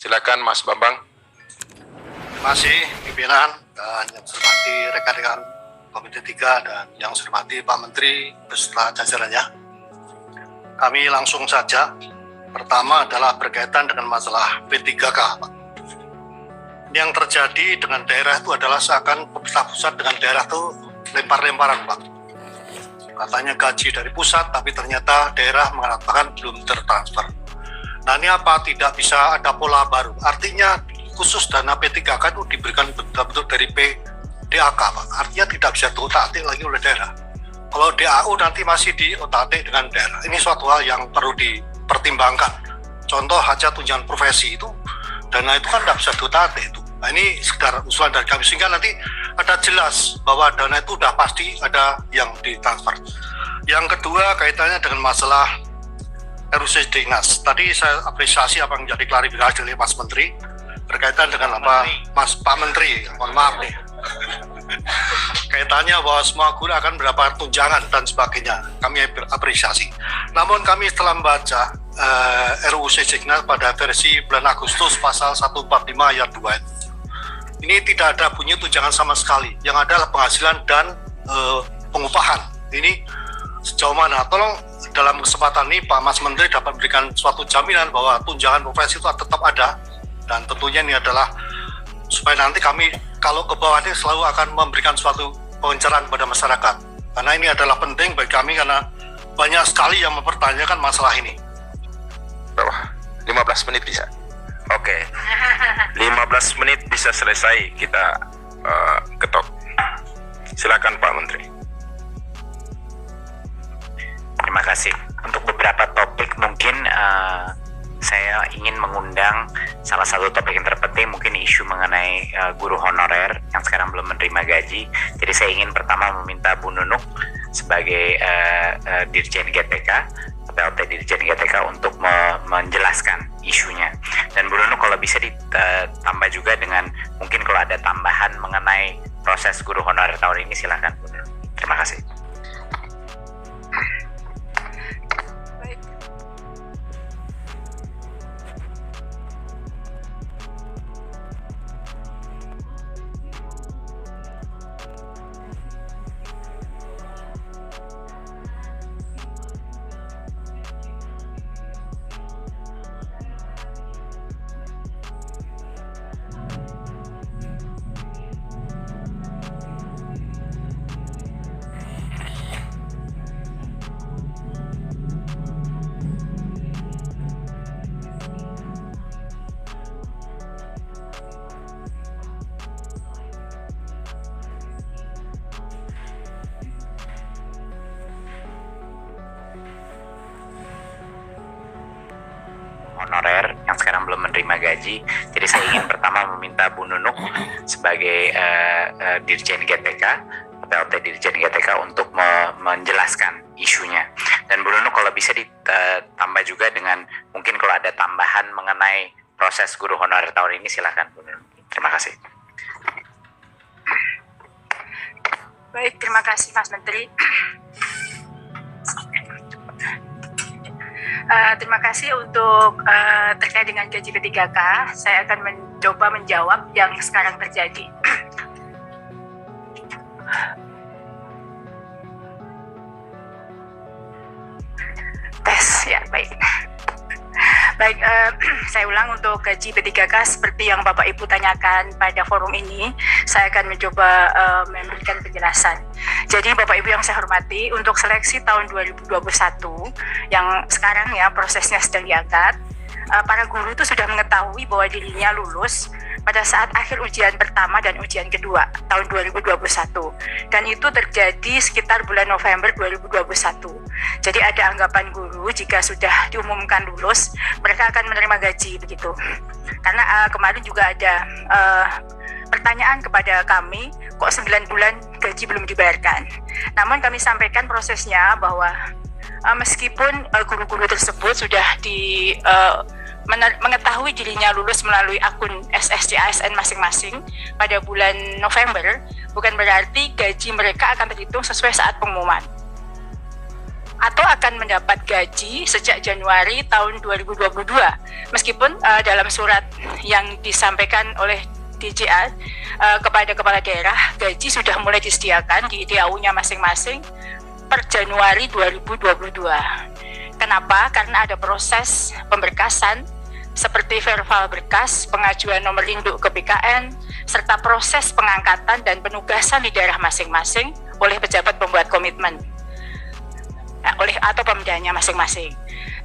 Silakan Mas Bambang. Terima kasih pimpinan dan yang saya hormati rekan-rekan Komite 3 dan yang saya hormati Pak Menteri beserta jajarannya. Kami langsung saja. Pertama adalah berkaitan dengan masalah P3K, Pak. Yang terjadi dengan daerah itu adalah seakan pemerintah pusat dengan daerah itu lempar-lemparan, Pak. Katanya gaji dari pusat, tapi ternyata daerah mengatakan belum tertransfer. Nah ini apa? Tidak bisa ada pola baru. Artinya khusus dana P3K itu diberikan bentuk dari PDAK, Pak. Artinya tidak bisa diotak-atik lagi oleh daerah. Kalau DAU nanti masih diotak-atik dengan daerah. Ini suatu hal yang perlu dipertimbangkan. Contoh hajat tunjangan profesi itu, dana itu kan tidak bisa diotak-atik itu. Nah ini sekedar usulan dari kami, sehingga nanti ada jelas bahwa dana itu sudah pasti ada yang ditransfer. Yang kedua kaitannya dengan masalah RUC Dinas. Tadi saya apresiasi apa yang menjadi klarifikasi oleh Mas Menteri berkaitan dengan Pak Menteri, mohon maaf nih. Kaitannya bahwa semua guru akan berapa tunjangan dan sebagainya. Kami apresiasi. Namun kami setelah membaca RUU Sejeknas pada versi bulan Agustus pasal 145 ayat 2 ini tidak ada bunyi tunjangan sama sekali. Yang ada adalah penghasilan dan pengupahan. Ini sejauh mana? Tolong dalam kesempatan ini Pak Mas Menteri dapat memberikan suatu jaminan bahwa tunjangan profesi itu tetap ada, dan tentunya ini adalah supaya nanti kami kalau ke bawah ini selalu akan memberikan suatu pencerahan kepada masyarakat, karena ini adalah penting bagi kami karena banyak sekali yang mempertanyakan masalah ini. Bawah 15 menit bisa? Oke. 15 menit bisa selesai kita ketok. Silakan Pak Menteri. Terima kasih. Untuk beberapa topik mungkin saya ingin mengundang salah satu topik yang terpenting, mungkin isu mengenai guru honorer yang sekarang belum menerima gaji. Jadi saya ingin pertama meminta Bu Nunuk sebagai Dirjen GTK, PLT Dirjen GTK untuk menjelaskan isunya. Dan Bu Nunuk kalau bisa ditambah juga dengan mungkin kalau ada tambahan mengenai proses guru honorer tahun ini, silakan Bu Nunuk. Terima kasih. Honorer yang sekarang belum menerima gaji. Jadi saya ingin pertama meminta Bu Nunuk sebagai Dirjen GTK, PLT Dirjen GTK untuk menjelaskan isunya. Dan Bu Nunuk kalau bisa ditambah juga dengan mungkin kalau ada tambahan mengenai proses guru honorer tahun ini, silakan Bu Nunuk. Terima kasih. Baik, terima kasih Mas Menteri. Terima kasih untuk terkait dengan gaji P3K. Saya akan mencoba menjawab yang sekarang terjadi. Tes, ya baik. Baik, saya ulang untuk gaji P3K seperti yang Bapak Ibu tanyakan pada forum ini, saya akan mencoba memberikan penjelasan. Jadi Bapak Ibu yang saya hormati, untuk seleksi tahun 2021 yang sekarang ya prosesnya sedang diangkat, para guru itu sudah mengetahui bahwa dirinya lulus pada saat akhir ujian pertama dan ujian kedua tahun 2021, dan itu terjadi sekitar bulan November 2021. Jadi ada anggapan guru jika sudah diumumkan lulus mereka akan menerima gaji begitu, karena kemarin juga ada pertanyaan kepada kami, kok 9 bulan gaji belum dibayarkan. Namun kami sampaikan prosesnya bahwa meskipun guru-guru tersebut sudah mengetahui dirinya lulus melalui akun SSC ASN masing-masing pada bulan November, bukan berarti gaji mereka akan terhitung sesuai saat pengumuman, atau akan mendapat gaji sejak Januari tahun 2022. Meskipun dalam surat yang disampaikan oleh DJA kepada kepala daerah, gaji sudah mulai disediakan di DAU-nya masing-masing per Januari 2022. Kenapa? Karena ada proses pemberkasan seperti verbal berkas, pengajuan nomor induk ke BKN, serta proses pengangkatan dan penugasan di daerah masing-masing oleh pejabat pembuat komitmen atau pemdanya masing-masing.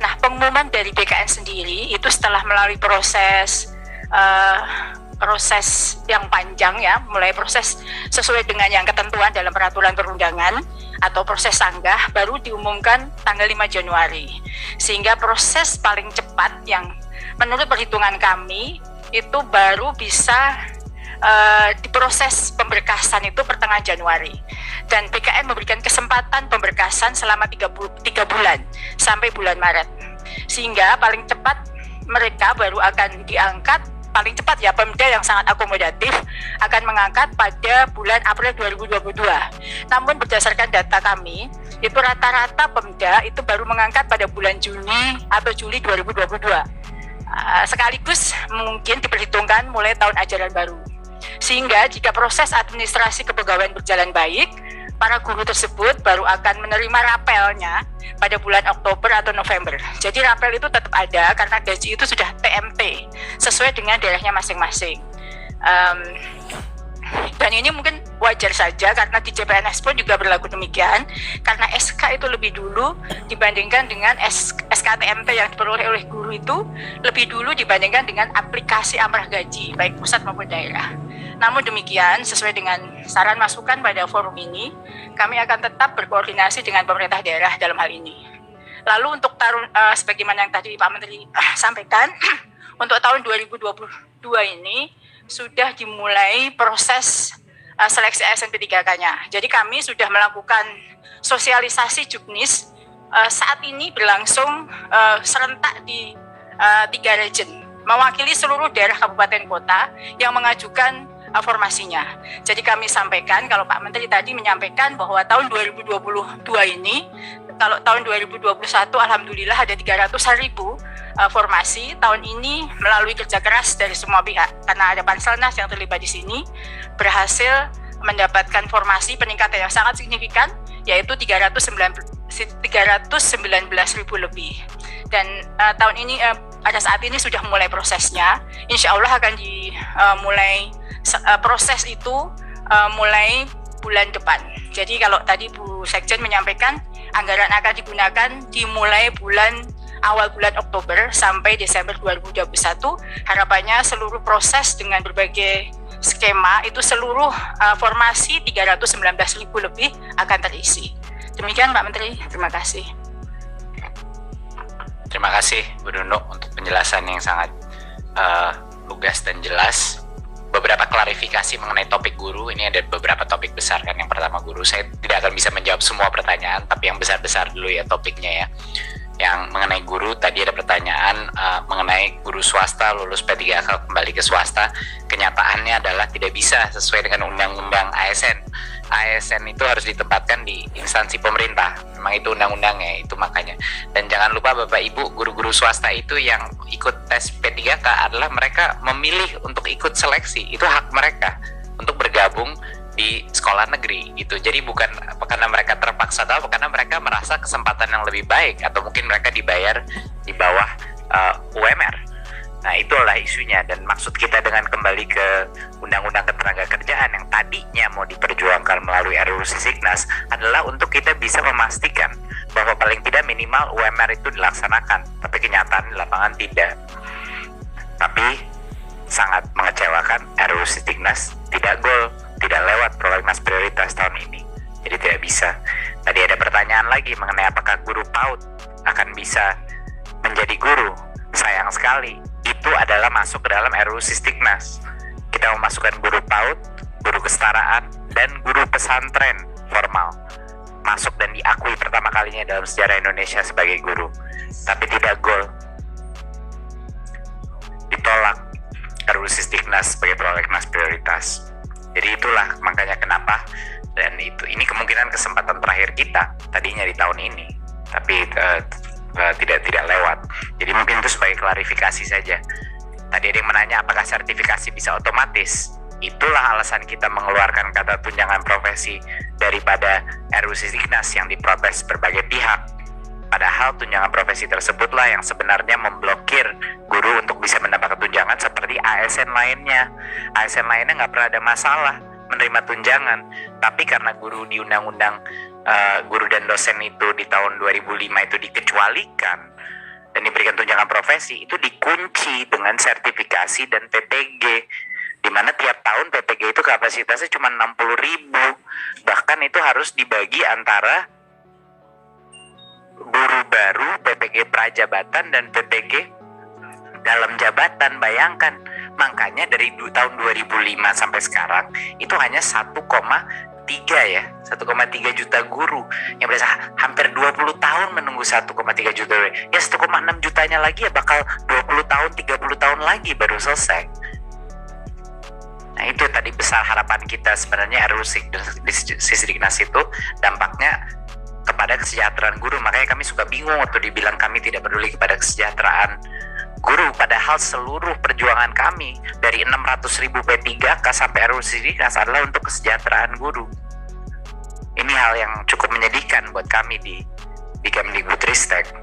Nah, pengumuman dari BKN sendiri itu setelah melalui proses yang panjang ya, mulai proses sesuai dengan yang ketentuan dalam peraturan perundangan atau proses sanggah, baru diumumkan tanggal 5 Januari. Sehingga proses paling cepat yang menurut perhitungan kami itu baru bisa diproses pemberkasan itu pertengahan Januari, dan BKN memberikan kesempatan pemberkasan selama 3 bulan sampai bulan Maret, sehingga paling cepat mereka baru akan diangkat, paling cepat ya, Pemda yang sangat akomodatif akan mengangkat pada bulan April 2022. Namun berdasarkan data kami itu rata-rata Pemda itu baru mengangkat pada bulan Juni atau Juli 2022, sekaligus mungkin diperhitungkan mulai tahun ajaran baru. Sehingga jika proses administrasi kepegawaian berjalan baik, para guru tersebut baru akan menerima rapelnya pada bulan Oktober atau November. Jadi rapel itu tetap ada karena gaji itu sudah TMT sesuai dengan daerahnya masing-masing. Dan ini mungkin wajar saja karena di CPNS pun juga berlaku demikian, karena SK itu lebih dulu dibandingkan dengan SKTMT yang diperoleh oleh guru itu lebih dulu dibandingkan dengan aplikasi amrah gaji baik pusat maupun daerah. Namun demikian, sesuai dengan saran masukan pada forum ini, kami akan tetap berkoordinasi dengan pemerintah daerah dalam hal ini. Lalu untuk sebagaimana yang tadi Pak Menteri sampaikan, untuk tahun 2022 ini sudah dimulai proses seleksi ASN P3K-nya. Jadi kami sudah melakukan sosialisasi Juknis, saat ini berlangsung serentak di 3 region, mewakili seluruh daerah kabupaten kota yang mengajukan formasinya. Jadi kami sampaikan, kalau Pak Menteri tadi menyampaikan bahwa tahun 2022 ini, kalau tahun 2021 alhamdulillah ada 300.000 formasi. Tahun ini melalui kerja keras dari semua pihak, karena ada Panselnas yang terlibat di sini, berhasil mendapatkan formasi peningkatan yang sangat signifikan, yaitu 319.000 lebih. Dan tahun ini pada saat ini sudah mulai prosesnya. Insya Allah akan dimulai proses itu mulai bulan depan. Jadi kalau tadi Bu Sekjen menyampaikan anggaran akan digunakan dimulai awal bulan Oktober sampai Desember 2021, harapannya seluruh proses dengan berbagai skema itu seluruh formasi 319.000 lebih akan terisi. Demikian Pak Menteri, terima kasih. Terima kasih Bu Nunuk untuk penjelasan yang sangat lugas dan jelas. Beberapa klarifikasi mengenai topik guru, ini ada beberapa topik besar kan. Yang pertama guru, saya tidak akan bisa menjawab semua pertanyaan, tapi yang besar-besar dulu ya topiknya ya. Yang mengenai guru, tadi ada pertanyaan mengenai guru swasta lulus P3K kembali ke swasta. Kenyataannya adalah tidak bisa sesuai dengan undang-undang ASN. ASN itu harus ditempatkan di instansi pemerintah. Memang itu undang-undangnya, itu makanya. Dan jangan lupa Bapak Ibu, guru-guru swasta itu yang ikut tes P3K adalah mereka memilih untuk ikut seleksi. Itu hak mereka untuk bergabung di sekolah negeri gitu. Jadi bukan karena mereka terpaksa atau karena mereka merasa kesempatan yang lebih baik, atau mungkin mereka dibayar di bawah UMR. Nah, itulah isunya, dan maksud kita dengan kembali ke Undang-Undang Ketenagakerjaan yang tadinya mau diperjuangkan melalui RUU Sisiknas adalah untuk kita bisa memastikan bahwa paling tidak minimal UMR itu dilaksanakan, tapi kenyataan di lapangan tidak. Tapi sangat mengecewakan, RUU Sisiknas tidak gol, tidak lewat prolegnas prioritas tahun ini, jadi tidak bisa. Tadi ada pertanyaan lagi mengenai apakah guru PAUD akan bisa menjadi guru. Sayang sekali, itu adalah masuk ke dalam RUU Sisiknas. Kita memasukkan guru PAUD, guru kesetaraan, dan guru pesantren formal masuk dan diakui pertama kalinya dalam sejarah Indonesia sebagai guru, tapi tidak gol. Ditolak RUU Sisiknas sebagai prolegnas prioritas. Jadi itulah makanya kenapa, dan ini kemungkinan kesempatan terakhir kita tadinya di tahun ini, tapi tidak lewat. Jadi mungkin itu sebagai klarifikasi saja. Tadi ada yang menanya apakah sertifikasi bisa otomatis. Itulah alasan kita mengeluarkan kata tunjangan profesi daripada RUU Sisdiknas yang diprotes berbagai pihak. Padahal tunjangan profesi tersebutlah yang sebenarnya memblokir guru untuk bisa mendapatkan tunjangan seperti ASN lainnya. ASN lainnya nggak pernah ada masalah menerima tunjangan, tapi karena guru di undang-undang guru dan dosen itu di tahun 2005 itu dikecualikan dan diberikan tunjangan profesi, itu dikunci dengan sertifikasi dan PPG, di mana tiap tahun PPG itu kapasitasnya cuma 60.000, bahkan itu harus dibagi antara guru baru, PPG prajabatan dan PPG dalam jabatan. Bayangkan, makanya dari tahun 2005 sampai sekarang itu hanya 1,3 juta guru yang biasa hampir 20 tahun menunggu 1,3 juta. Ya 1,6 jutanya lagi ya bakal 20 tahun, 30 tahun lagi baru selesai. Nah itu tadi besar harapan kita sebenarnya RUU Sisdiknas itu dampaknya kepada kesejahteraan guru. Makanya kami suka bingung waktu dibilang kami tidak peduli kepada kesejahteraan guru, padahal seluruh perjuangan kami dari 600.000 P3K sampai RUU Sisdiknas adalah untuk kesejahteraan guru. Ini hal yang cukup menyedihkan buat kami di Kemdikbudristek.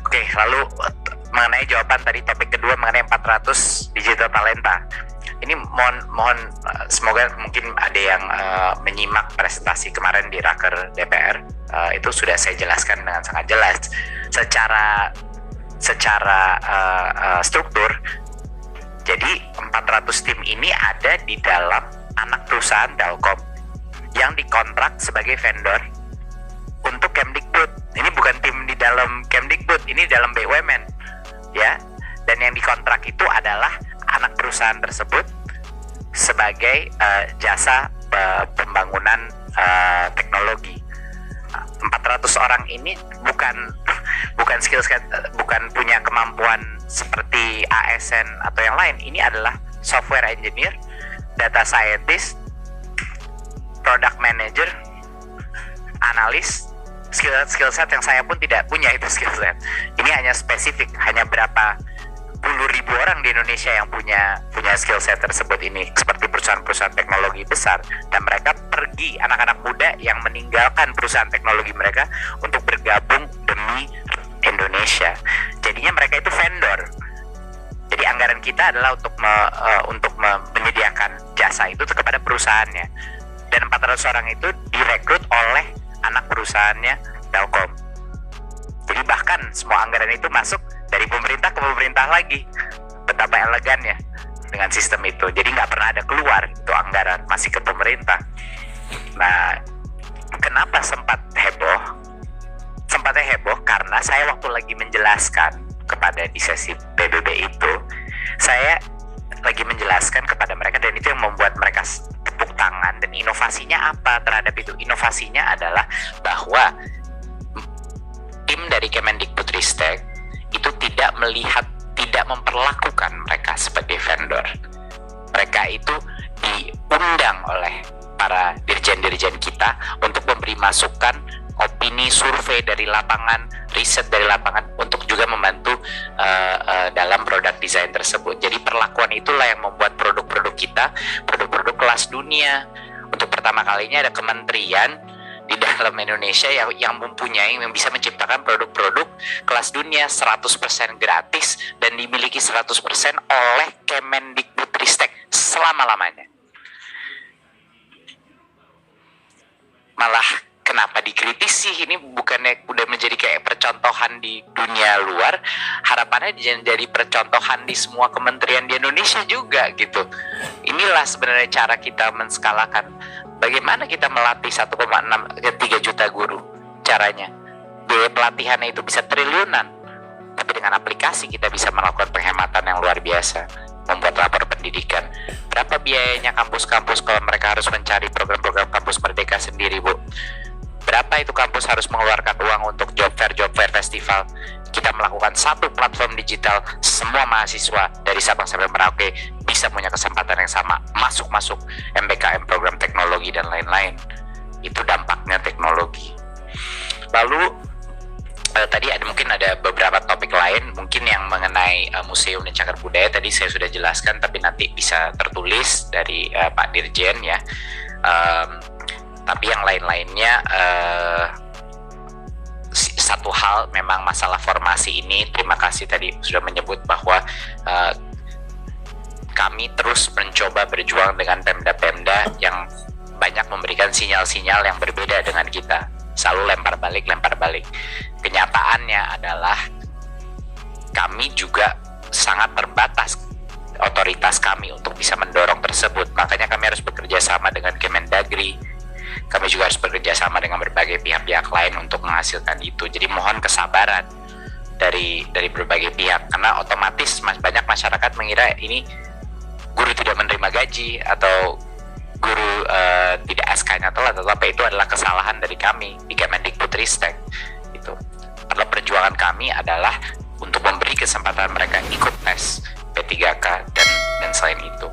Oke, lalu mengenai jawaban tadi topik kedua mengenai 400 digital talenta. Ini mohon semoga mungkin ada yang menyimak presentasi kemarin di Raker DPR. Itu sudah saya jelaskan dengan sangat jelas secara struktur. Jadi 400 tim ini ada di dalam anak perusahaan Telkom yang dikontrak sebagai vendor untuk Kemdikbud. Ini bukan tim di dalam Kemdikbud, ini dalam BUMN, ya. Dan yang dikontrak itu adalah anak perusahaan tersebut sebagai jasa pembangunan teknologi. 400 orang ini bukan punya kemampuan seperti ASN atau yang lain. Ini adalah software engineer, data scientist, product manager, analis, skill set yang saya pun tidak punya itu skill set. Ini hanya spesifik, hanya berapa puluh ribu orang di Indonesia yang punya skill set tersebut ini, seperti perusahaan-perusahaan teknologi besar, dan mereka pergi, anak-anak muda yang meninggalkan perusahaan teknologi mereka untuk bergabung demi Indonesia. Jadinya mereka itu vendor. Jadi anggaran kita adalah untuk menyediakan jasa itu kepada perusahaannya. Dan 400 orang itu direkrut oleh anak perusahaannya Telkom. Jadi bahkan semua anggaran itu masuk dari pemerintah ke pemerintah lagi. Betapa elegannya dengan sistem itu. Jadi nggak pernah ada keluar itu anggaran, masih ke pemerintah. Nah, kenapa sempat heboh? Sempatnya heboh karena saya waktu lagi menjelaskan kepada di sesi PBB itu, saya lagi menjelaskan kepada mereka, dan itu yang membuat mereka tepuk tangan. Dan inovasinya apa terhadap itu? Inovasinya adalah bahwa tim dari Kemendikbudristek itu tidak memperlakukan mereka sebagai vendor. Mereka itu diundang oleh para dirjen-dirjen kita untuk memberi masukan, opini, survei dari lapangan, riset dari lapangan, untuk juga membantu dalam produk desain tersebut. Jadi perlakuan itulah yang membuat produk-produk kita, produk-produk kelas dunia. Untuk pertama kalinya ada kementerian di dalam Indonesia yang yang bisa menciptakan produk-produk kelas dunia 100% gratis dan dimiliki 100% oleh Kemendikbudristek selama-lamanya. Malah kenapa dikritisi? Ini bukannya udah menjadi kayak percontohan di dunia luar, harapannya jadi percontohan di semua kementerian di Indonesia juga gitu. Inilah sebenarnya cara kita menskalakan bagaimana kita melatih 1,3 juta guru. Caranya biaya pelatihannya itu bisa triliunan, tapi dengan aplikasi kita bisa melakukan penghematan yang luar biasa. Membuat lapor pendidikan, berapa biayanya kampus-kampus kalau mereka harus mencari program-program kampus merdeka sendiri, Bu? Berapa itu kampus harus mengeluarkan uang untuk job fair festival? Kita melakukan satu platform digital, semua mahasiswa dari Sabang sampai Merauke bisa punya kesempatan yang sama, masuk MBKM, program teknologi dan lain-lain. Itu dampaknya teknologi. Lalu tadi mungkin ada beberapa topik lain, mungkin yang mengenai museum dan cagar budaya tadi saya sudah jelaskan, tapi nanti bisa tertulis dari Pak Dirjen ya. Tapi yang lain-lainnya, satu hal memang masalah formasi ini, terima kasih tadi sudah menyebut bahwa kami terus mencoba berjuang dengan Pemda-Pemda yang banyak memberikan sinyal-sinyal yang berbeda dengan kita, selalu lempar balik. Kenyataannya adalah kami juga sangat terbatas otoritas kami untuk bisa mendorong tersebut, makanya kami harus bekerja sama dengan Kemendagri, kami juga harus bekerja sama dengan berbagai pihak-pihak lain untuk menghasilkan itu. Jadi mohon kesabaran dari berbagai pihak, karena otomatis banyak masyarakat mengira ini guru tidak menerima gaji atau guru tidak SK-nya telat, tetapi itu adalah kesalahan dari kami di Kemendikbudristek. Itu adalah perjuangan kami adalah untuk memberi kesempatan mereka ikut tes P3K dan selain itu.